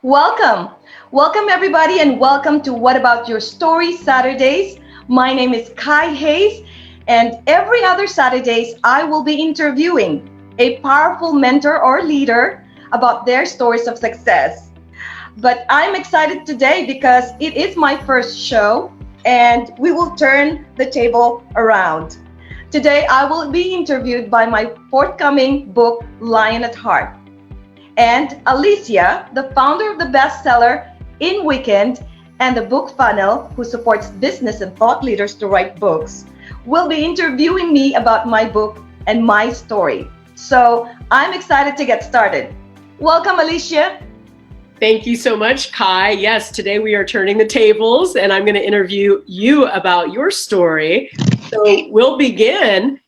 Welcome. Welcome, everybody, and welcome to What About Your Story Saturdays. My name is Kai Hayes, and every other Saturdays, I will be interviewing a powerful mentor or leader about their stories of success. But I'm excited today because it is my first show, and we will turn the table around. Today, I will be interviewed by my forthcoming book, Lion at Heart, and Alicia, the founder of the bestseller In Weekend and the book funnel, who supports business and thought leaders to write books, will be interviewing me about my book and my story. So I'm excited to get started. Welcome, Alicia. Thank you so much, Kai. Yes, today we are turning the tables and I'm going to interview you about your story. So we'll begin.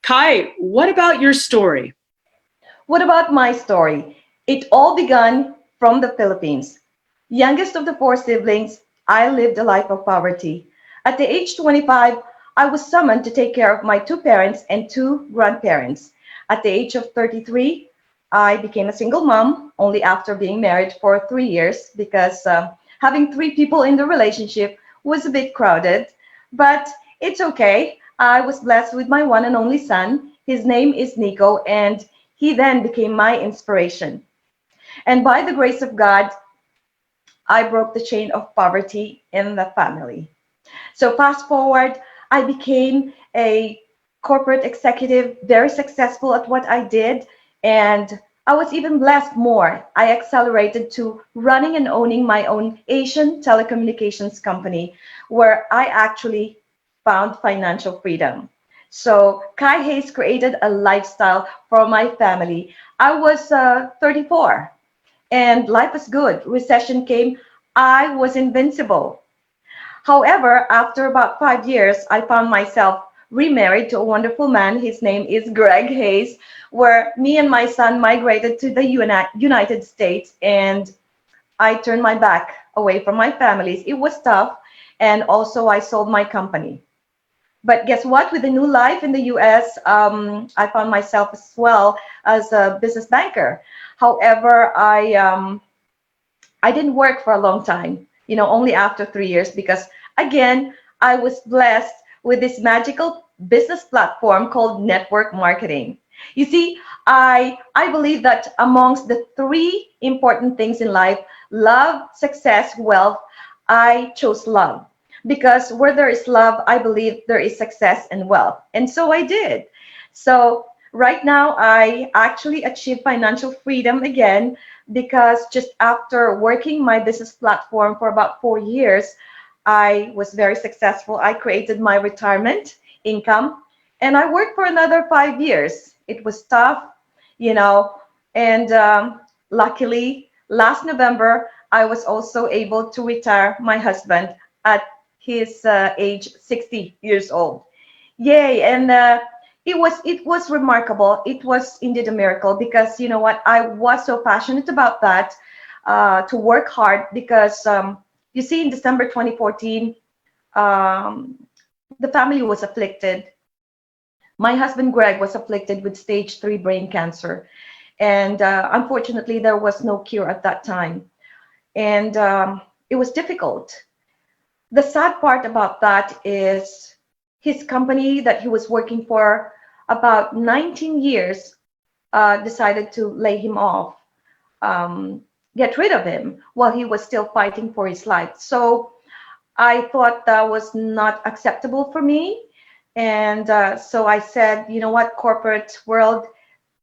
Kai, what about your story? What about my story? It all began from the Philippines. Youngest of the four siblings, I lived a life of poverty. At the age 25, I was summoned to take care of my two parents and two grandparents. At the age of 33, I became a single mom only after being married for 3 years because having three people in the relationship was a bit crowded. But it's okay. I was blessed with my one and only son. His name is Nico, and he then became my inspiration. And by the grace of God, I broke the chain of poverty in the family. So fast forward, I became a corporate executive, very successful at what I did, and I was even blessed more. I accelerated to running and owning my own Asian telecommunications company, where I actually found financial freedom. So Kai Hayes created a lifestyle for my family. I was 34 and life was good. Recession came. I was invincible. However, after about 5 years, I found myself remarried to a wonderful man. His name is Greg Hayes, where me and my son migrated to the United States, and I turned my back away from my families. It was tough, and also I sold my company. But guess what? With a new life in the US, I found myself as well as a business banker. However, I didn't work for a long time, only after 3 years, because again, I was blessed with this magical business platform called network marketing. You see, I believe that amongst the three important things in life, love, success, wealth, I chose love. Because where there is love, I believe there is success and wealth. And so I did. So right now, I actually achieved financial freedom again because just after working my business platform for about 4 years, I was very successful. I created my retirement income and I worked for another 5 years. It was tough, you know, and luckily last November, I was also able to retire my husband at his age 60 years old. Yay! And it was remarkable. It was indeed a miracle because you know what? I was so passionate about that to work hard because you see, in December 2014, um, the family was afflicted. My husband Greg was afflicted with stage 3 brain cancer, and unfortunately, there was no cure at that time, and it was difficult. The sad part about that is his company that he was working for about 19 years decided to lay him off, um, get rid of him while he was still fighting for his life. So I thought that was not acceptable for me. And so I said, you know what, corporate world,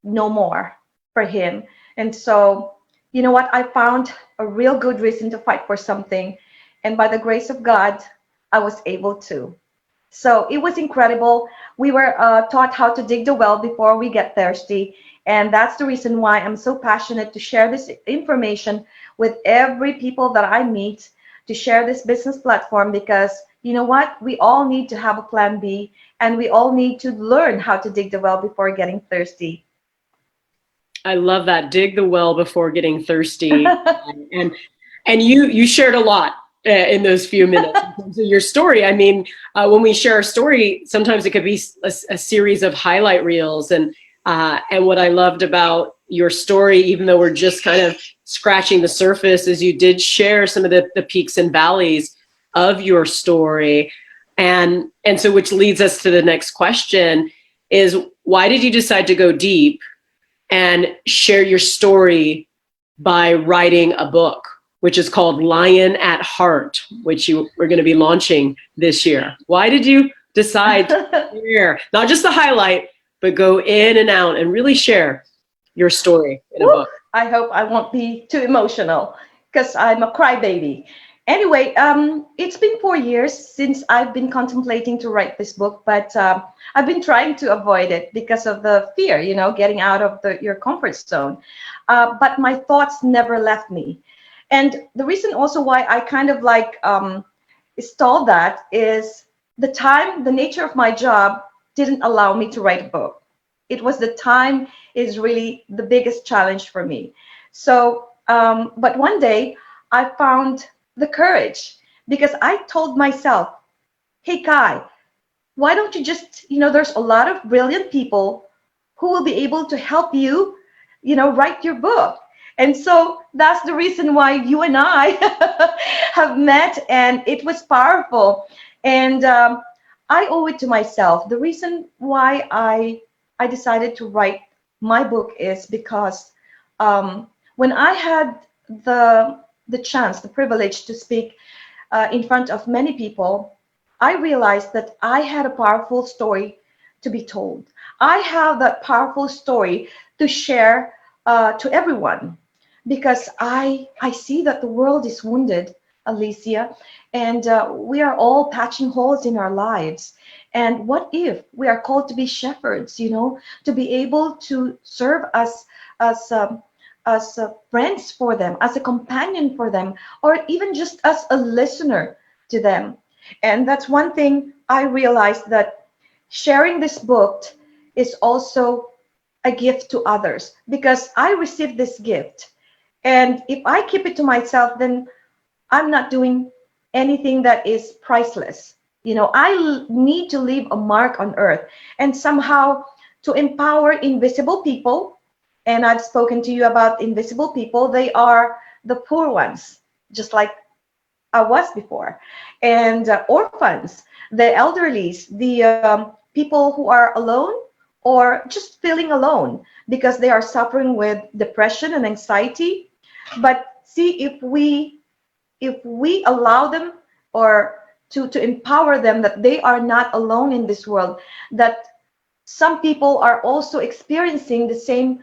no more for him. And so, you know what, I found a real good reason to fight for something. And by the grace of God, I was able to. So it was incredible. We were taught how to dig the well before we get thirsty. And that's the reason why I'm so passionate to share this information with every people that I meet, to share this business platform, because you know what? We all need to have a plan B, and we all need to learn how to dig the well before getting thirsty. I love that. Dig the well before getting thirsty. and and you shared a lot in those few minutes in terms of your story. I mean, when we share a story, sometimes it could be a series of highlight reels. And what I loved about your story, even though we're just kind of scratching the surface as you did share some of the peaks and valleys of your story. And so which leads us to the next question is, why did you decide to go deep and share your story by writing a book, which is called Lion at Heart, which you are going to be launching this year? Why did you decide to share, not just the highlight, but go in and out and really share your story in a Woo, book? I hope I won't be too emotional because I'm a crybaby. Anyway, it's been 4 years since I've been contemplating to write this book, but I've been trying to avoid it because of the fear, getting out of your comfort zone. But my thoughts never left me. And the reason also why I kind of like stalled that is the nature of my job didn't allow me to write a book. It was the time is really the biggest challenge for me. So, but one day I found the courage because I told myself, hey, Kai, why don't you just, there's a lot of brilliant people who will be able to help you, write your book. And so that's the reason why you and I have met, and it was powerful. And I owe it to myself. The reason why I decided to write my book is because when I had the chance, the privilege to speak in front of many people, I realized that I had a powerful story to be told. I have that powerful story to share to everyone because I see that the world is wounded, Alicia, and we are all patching holes in our lives. And what if we are called to be shepherds, to be able to serve as friends for them, as a companion for them, or even just as a listener to them. And that's one thing I realized, that sharing this book is also a gift to others because I received this gift. And if I keep it to myself, then I'm not doing anything that is priceless. I need to leave a mark on earth and somehow to empower invisible people. And I've spoken to you about invisible people. They are the poor ones, just like I was before, and orphans, the elderlies, the people who are alone or just feeling alone because they are suffering with depression and anxiety. But see, if we allow them or to empower them that they are not alone in this world, that some people are also experiencing the same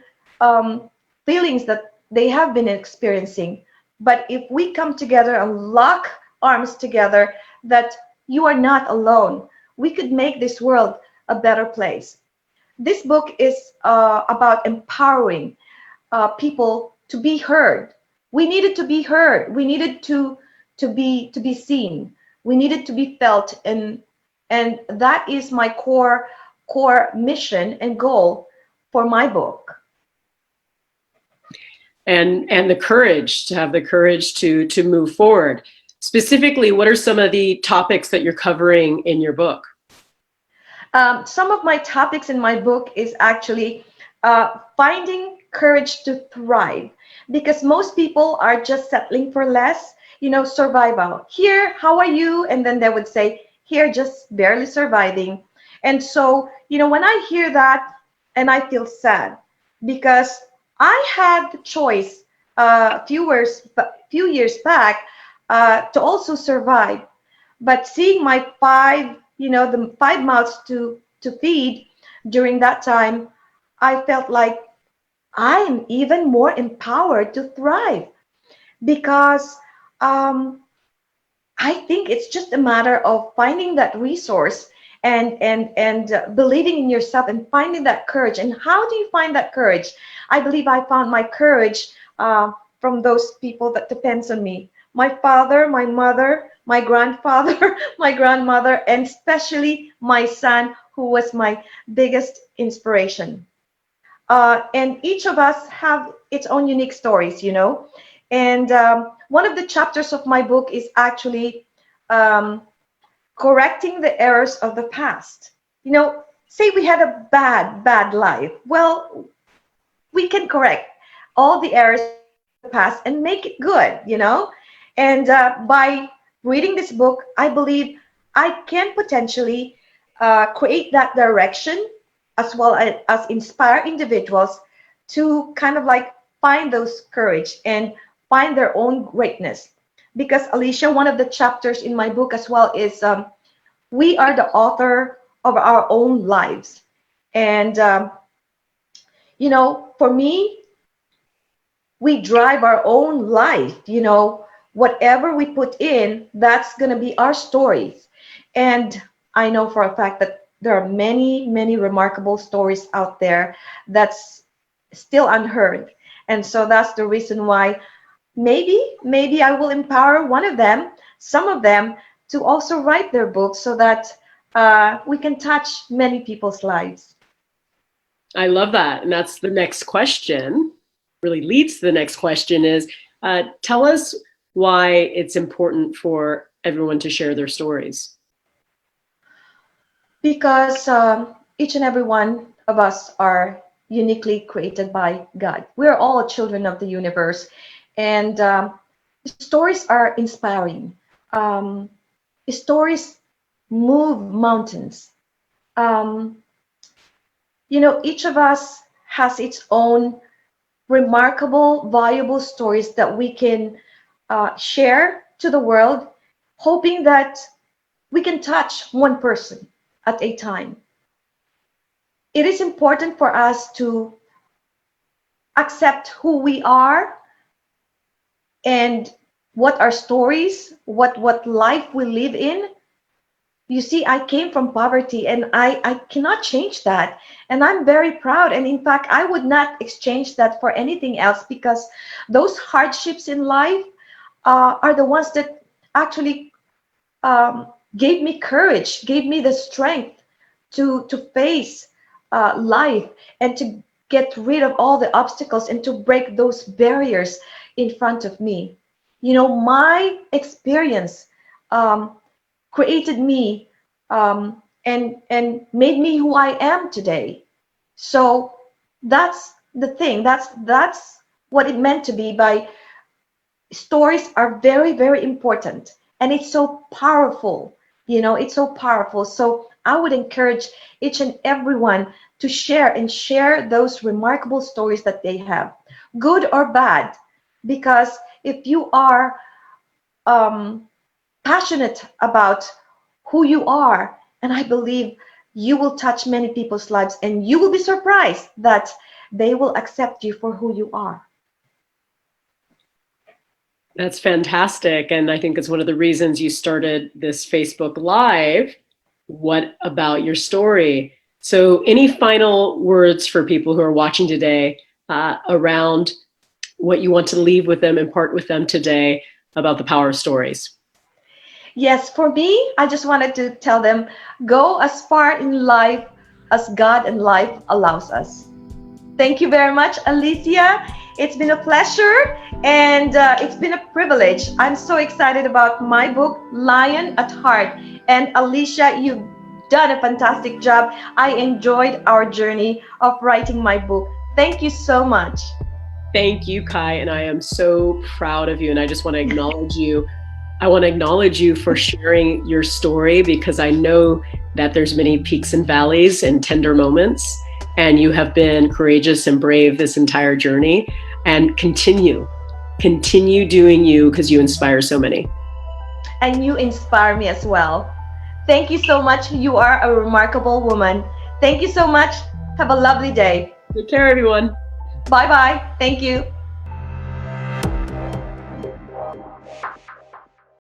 feelings that they have been experiencing. But if we come together and lock arms together, that you are not alone, we could make this world a better place. This book is about empowering people to be heard. We needed to be heard. We needed to be seen. We needed to be felt, and that is my core mission and goal for my book. And the courage, to have the courage to move forward. Specifically, what are some of the topics that you're covering in your book? Some of my topics in my book is actually finding courage to thrive, because most people are just settling for less, survival. Here, how are you? And then they would say, here, just barely surviving. And so, when I hear that, and I feel sad because I had the choice few years back to also survive, but seeing my the 5 mouths to feed during that time, I felt like I'm even more empowered to thrive because I think it's just a matter of finding that resource and believing in yourself and finding that courage. And how do you find that courage? I believe I found my courage from those people that depends on me. My father, my mother, my grandfather, my grandmother, and especially my son, who was my biggest inspiration. And each of us have its own unique stories, And one of the chapters of my book is actually um, correcting the errors of the past. Say we had a bad life. Well, we can correct all the errors past and make it good, you know? And by reading this book, I believe I can potentially create that direction as well as inspire individuals to kind of like find those courage and find their own greatness. Because Alicia, one of the chapters in my book as well is we are the author of our own lives. And, you know, for me, we drive our own life, you know, whatever we put in, that's going to be our stories. And I know for a fact that there are many, many remarkable stories out there that's still unheard. And so that's the reason why maybe I will empower one of them, some of them, to also write their books so that we can touch many people's lives. I love that. And that's the next question, really leads to the next question is, tell us why it's important for everyone to share their stories. Because each and every one of us are uniquely created by God. We're all children of the universe. And stories are inspiring. Stories move mountains. You know, each of us has its own remarkable, valuable stories that we can share to the world, hoping that we can touch one person at a time. It is important for us to accept who we are and what our stories, what life we live in. You see, I came from poverty and I cannot change that. And I'm very proud. And in fact, I would not exchange that for anything else because those hardships in life are the ones that actually gave me courage, gave me the strength to face life and to get rid of all the obstacles and to break those barriers in front of me. You know, my experience created me and made me who I am today. So that's the thing. That's what it meant to be by stories are very, very important. And it's so powerful. You know, it's so powerful. So I would encourage each and everyone to share those remarkable stories that they have, good or bad. Because if you are passionate about who you are, and I believe you will touch many people's lives and you will be surprised that they will accept you for who you are. That's fantastic. And I think it's one of the reasons you started this Facebook Live. What about your story? So any final words for people who are watching today around what you want to leave with them, impart with them today about the power of stories? Yes, for me, I just wanted to tell them, go as far in life as God and life allows us. Thank you very much, Alicia. It's been a pleasure and it's been a privilege. I'm so excited about my book, Lion at Heart. And Alicia, you've done a fantastic job. I enjoyed our journey of writing my book. Thank you so much. Thank you, Kai. And I am so proud of you. And I just want to acknowledge you. I want to acknowledge you for sharing your story because I know that there's many peaks and valleys and tender moments. And you have been courageous and brave this entire journey, and continue doing you because you inspire so many. And you inspire me as well. Thank you so much. You are a remarkable woman. Thank you so much. Have a lovely day. Take care, everyone. Bye-bye. Thank you.